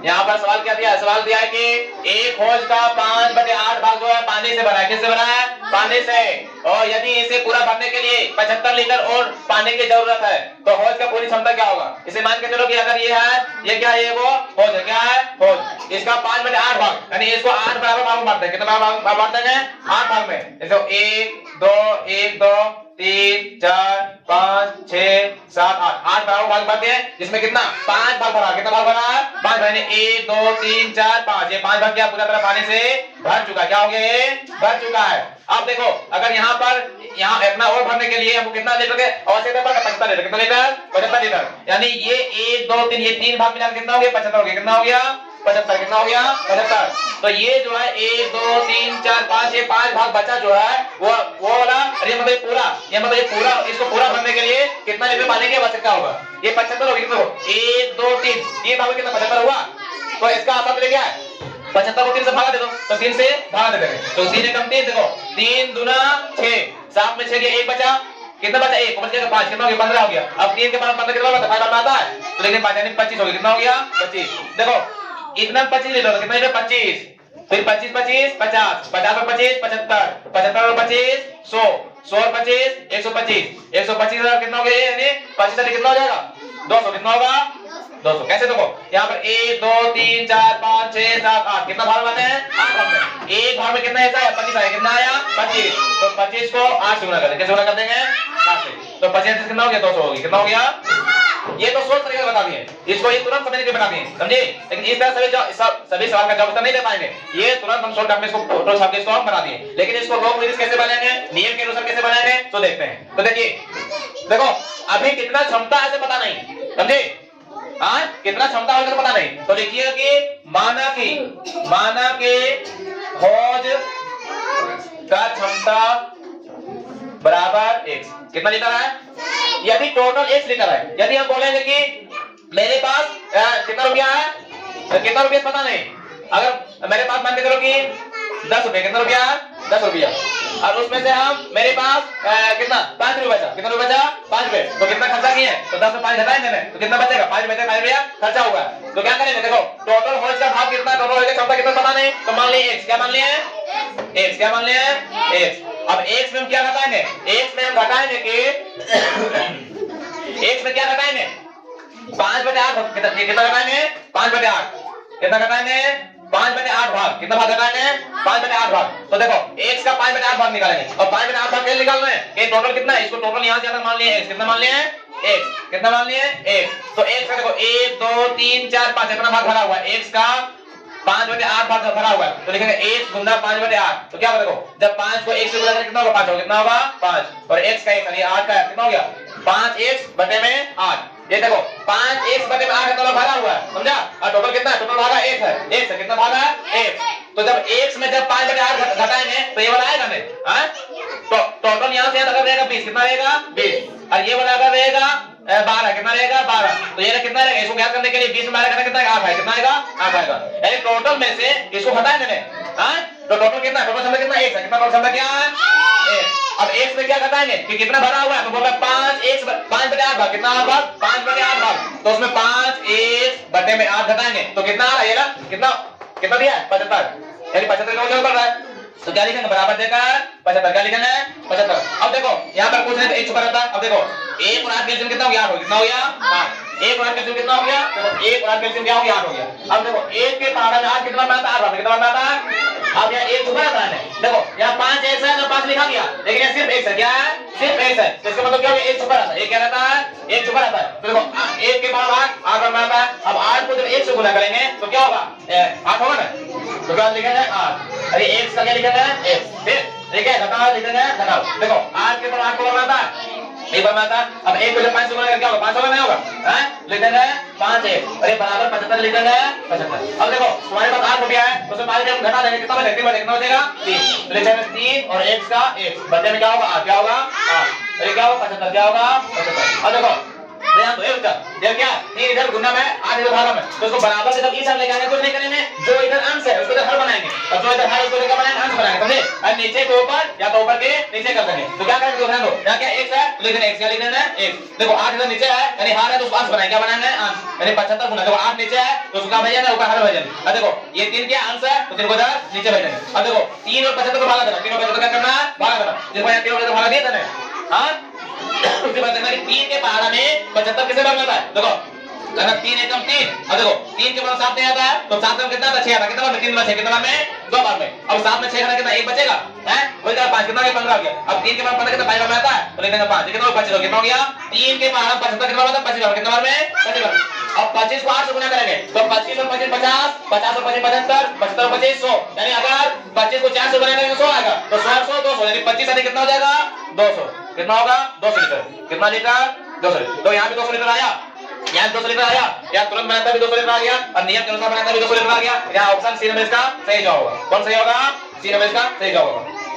यहाँ पर सवाल क्या दिया है? सवाल दिया है कि एक हौज का 5/8 भाग जो है पानी से भरा है। किससे भरा है? पानी से। और यदि इसे पूरा भरने के लिए 75 लीटर और पानी की जरूरत है तो हौज का पूरी क्षमता क्या होगा? इसे मान के चलो कि अगर ये है, ये क्या है? ये वो हौज है। क्या है? हौज। इसका 5/8 भाग, यानी इसको 8 बराबर भाग में बांटते हैं। कितना भाग बांटते हैं? 8 भाग में। जैसे 1 2 1 2 3 4 5 6 7 8 बराबर भाग बांटते हैं, जिसमें कितना? 5 भाग भरा। कितना भाग भरा है? 5। यानी 1 2 3 4 5, ये 5 भाग क्या पूरा तरह पानी से भर चुका है। क्या हो गया? ये भर चुका है। अब देखो, अगर यहाँ पर यहाँ इतना और भरने के लिए हमको कितना लीटर के आवश्यकता पड़ेगा? 75 लीटर। कितना लीटर? 75 लीटर। यानी ये 1 2 3 ये 3 भाग मिलाकर कितना हो गया? 75 हो गया। कितना हो गया? 75। कितना हो गया? 75। तो ये जो है 1 2 3 4 5, ये 5 भाग बचा जो है वो वाला, अरे मतलब पूरा, ये मतलब ये पूरा, इसको पूरा भरने के लिए कितना लीटर पानी की आवश्यकता होगा? ये 75 होगी। कितना? 1 2 3, ये भाग कितना? 75 हुआ। तो इसका आंसर क्या है? 75 को 3 से भागा दे दो, तो 3 से भागा दे देंगे। तो 3 एकम 3, देखो 3 दूना 6, 7 में 6 के 1 बचा। कितना बचा? 1 बच गया 5। कितना हो गया? 15 हो गया। अब 3 के बाद 15 कितना होता है? 5 आता है तो, लेकिन 5 यानी 25 हो गया। कितना हो गया? 25। देखो इतना 25 लीटर, कितना लीटर? 25। फिर 25 25 50, 50 और 25 75, 75 और 25 100, 100 और 25 125, 125 कितना हो गया? यानी 25 से कितना हो जाएगा? 200। कितना होगा? 200। कैसे? देखो यहाँ पर 1 2 3 4 5 6 7 8, कितना भाग बने हैं? 8 भाग में। एक भाग में कितना ऐसा है? 25 आया। कितना आया? 25। तो 25 को 8 से गुणा कर देंगे। कैसे गुणा कर देंगे? 8 से। तो 25 कितना हो गया? 200 हो गया। कितना हो गया? ये तो सोच तरीके बता दिए, इसको ये तुरंत समझने के बता दिए, समझे? लेकिन इस तरह सभी सवाल का जवाब नहीं दे पाएंगे। ये तुरंत हम शॉर्टकट में इसको फोटो छाप के इसको हम बना दिए। लेकिन इसको लॉग विधि कैसे बनाएंगे, नियम के अनुसार कैसे बनाएंगे, तो देखते हैं। तो देखिए, देखो अभी कितना क्षमता है पता नहीं, समझे? हाँ, कितना क्षमता है पता नहीं। तो देखिएगा कि माना कि हौज का क्षमता बराबर x, कितना लीटर है? यदि टोटल x लीटर है, यदि हम बोलेंगे कि मेरे पास कितना रुपया है, कितना रुपया पता नहीं, अगर मेरे पास मान के चलो कि 10 रुपये, कितना रुपया है? 10 रुपया, और उसमें से हम मेरे पास कितना 5 रुपये बचा, कितना रुपया बचा? 5 रुपये। तो कितना खर्चा किए? तो 10 में 5 घटाएंगे ना, तो कितना बचेगा? 5 रुपये, 5 रुपया खर्चा होगा। तो क्या करेंगे? देखो टोटल हौज का भाग कितना, टोटल हौज का क्षमता कितना पता नहीं, तो मान लिए x। क्या मान लिए? x। क्या मान लिए? x। अब x में हम क्या घटाएंगे? x में हम घटाएंगे कि x में क्या घटाएंगे? 5/8। कितना घटाएंगे? 5/8। कितना घटाएंगे? 5/8 भाग। कितना भाग घटाएंगे? 5/8 भाग। तो देखो x का 5/8 भाग निकालेंगे, और 5/8 भाग कैसे निकालना है? कि टोटल कितना है, इसको टोटल यहां से यहां तक मान लिए x। कितना मान लिए? x। कितना मान लिए? x। तो x का देखो 1 2 3 4 5 कितना भाग भरा हुआ है? x का 5/8 भाग भरा हुआ है। तो लिखेंगे x गुना 5/8। तो क्या होगा? देखो जब 5 को 1 से गुणा करें कितना होगा? 5 होगा। कितना होगा? 5। और x का 1 यानी 8 का कितना हो गया? 5x बटे में 8। ये देखो 5x बटे में 8 कितना भरा हुआ है, समझा? और टोटल कितना है? टोटल भागा 1 है। 1 से कितना भागा? 1। तो जब x में जब 5/8 घटाएंगे तो ये वाला आएगा नहीं, हां? तो टोटल यहां से यहां तक रहेगा 20। कितना रहेगा? 20। और ये वाला अगर रहेगा 12। कितना रहेगा? 12। तो ये कितना रहेगा? इसको ज्ञात करने के लिए 20 में 12 कितना आएगा? 8 है। कितना आएगा? 8 आएगा। यानी टोटल में से इसको घटाएंगे नहीं, हां? तो टोटल कितना? टोटल क्षमता कितना? 1 है। कितना टोटल क्षमता क्या है? 1। अब x में क्या घटाएंगे कि कितना भरा हुआ है? तो बोला 5x 5/8 भाग। कितना भाग? 5/8 भाग। तो उसमें 5x बटे में 8 घटाएंगे तो कितना आ रहा है? कितना कितना दिया है? 75। यानी 75 का वजन बढ़ रहा है। तो क्या लिखेंगे? बराबर देकर 75। क्या लिखेंगे? 75। अब देखो यहाँ पर कुछ नहीं तो 1 छुपा रहता है। अब देखो 1 और 8 कैल्शियम कितना हो गया? 8 हो गया। कितना हो गया? 8। 1 और 8 कैल्शियम कितना हो गया? देखो 1 और 8 कैल्शियम क्या हो गया? 8 हो गया। अब देखो 1 के पहाड़ा में 8 कितना में आता है? 8 कितना में आता है? अब यहाँ 1 छुपा रहता है। देखो यहाँ 5 x है तो 5 लिखा गया, लेकिन यहाँ सिर्फ x है। क्या है? सिर्फ x है। तो इसका मतलब क्या हो गया? 1 छुपा रहता है। 1 क्या रहता है? 1 छुपा रहता है। तो देखो 1 के बाद 8 में आता है। अब 8 को जब 1 से गुणा करेंगे तो क्या होगा? 8 होगा ना। तो क्या लिखेंगे? 8। अरे x का क्या लिखेंगे? x। फिर ठीक है, घटाओ लिखेंगे, घटाओ। देखो 8 के बाद 8 को बनाता है, नहीं बनाता। अब 1 को जब 5 से गुणा करेंगे क्या होगा? 5 होगा, नहीं होगा? हैं? लिखेंगे 5x। अरे बराबर 75 लिखेंगे 75। अब देखो तुम्हारे पास 8 रुपया है तो उसमें 5 जब घटा देंगे कितना बचेगा? कितना बचेगा? 3। तो लिखेंगे 3 और x का x बचे में क्या होगा? 8। क्या होगा? 8। अरे क्या होगा? 75। क्या होगा? 75। अब देखो ध्यान दो, ये क्या 3 इधर गुना में 8 इधर भागा में, तो इसको बराबर से जब ई साइड लेके आएंगे कुछ नहीं करेंगे, जो इधर अंश है उसको इधर हर बनाएंगे और जो इधर हर उसको लेकर बनाएंगे अंश बनाएंगे, समझे? और नीचे के ऊपर या तो ऊपर के नीचे कर देंगे, तो क्या करेंगे ध्यान दो, यहाँ क्या x है तो लिख देना x, क्या लिख देना 1, देखो 8 इधर नीचे है यानी हर है तो उसको अंश बनाएंगे, क्या बनाएंगे अंश, यानी 75 गुना, देखो 8 नीचे है तो उसका भेजना है ऊपर हर भेजना, और देखो ये 3 क्या अंश है तो 3 को इधर नीचे भेजेंगे, और देखो 3 और 75 को भागा देना, 3 और 75 क्या करना है भागा देना, जिस पर 3 और 75 भागा दिया था ना, हां उसके बाद देखना कि 3 के पहाड़ा में 75 किसे भाग जाता है, देखो अगर 3 एकम 3, और देखो 3 के बाद 7 नहीं आता है तो 7 में कितना आता है 6 आता है, कितना बार में 3 में 6 कितना बार में 2 बार में, अब 7 में 6 खाना कितना 1 बचेगा हैं, वही का 5 कितना 15 हो गया, अब 3 के बाद 15 कितना 5 बार में आता है तो लिख देंगे 5, कितना 25 कितना हो गया, 3 के पहाड़ा 75 कितना बार आता है 25 बार, कितना बार में 25 बार, अब 25 को 8 से गुना करेंगे तो 25 और 25 50, 50 और 25 75, 75 और 25 100, यानी अगर 25 को 4 से गुना करेंगे 100 आएगा, तो 100 100 200, यानी 25 अधिक कितना हो जाएगा 200, कितना होगा 200 लीटर, कितना लीटर 200 लीटर, तो यहाँ पे 200 लीटर आया, यहाँ 200 लीटर आया, यहाँ तुरंत बनाता भी 200 लीटर आ गया और नियम के अनुसार बनाता भी 200 लीटर आ गया, यहाँ ऑप्शन सी नंबर इसका सही जवाब होगा, कौन सही होगा, सी नंबर इसका सही जवाब होगा।